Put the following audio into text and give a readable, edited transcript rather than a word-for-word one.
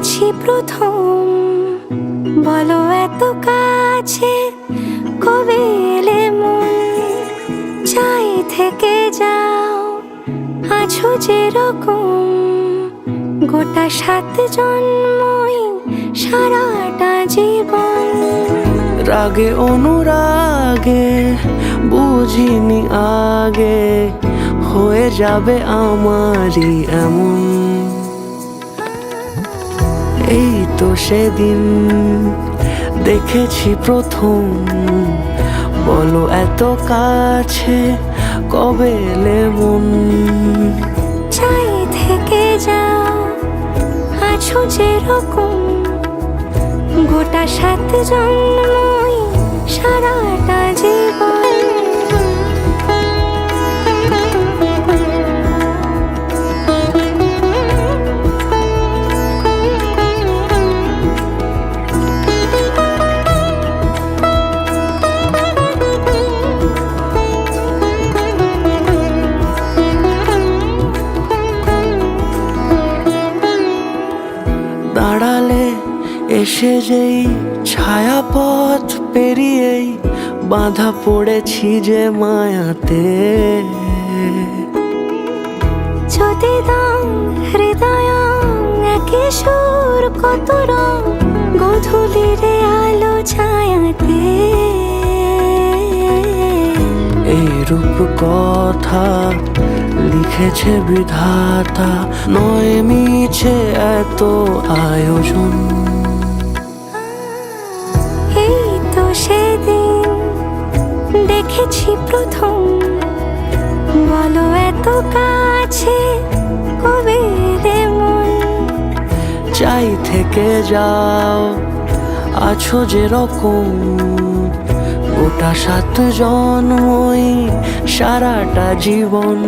দেখেছি প্রথম, বলো এত কাছে কবে এলে মন, চাই থেকে যাও আছো যেরকম, গোটা 7 জন্মই সারাটা জীবন। রাগে অনুরাগে বুঝিনি আগে, হয়ে যাবে আমারই এমন। এই তো সেদিন দেখেছি প্রথম, বলো এত কাছে কবে এলে মন, চাই থেকে যাও আছো যেরকম, গোটা 7 জন্মই সারাটা জীবন। দাঁড়ালে এসে যেই ছায়াপথ পেরিয়েই বাঁধা পড়েছি যে মায়াতে। যদি দাও হৃদয় একে সুর কত রং, গধূলির আলো ছায়াতে। এই রূপ কথা লিখেছে বিধাতা, নয় মিছে এত আয়োজন। এই তো সেদিন দেখেছি প্রথম, বলো এত কাছে কবে এলে মন, চাই থেকে যাও আছো যেরকম, গোটা 7 জন্মই সারাটা জীবন।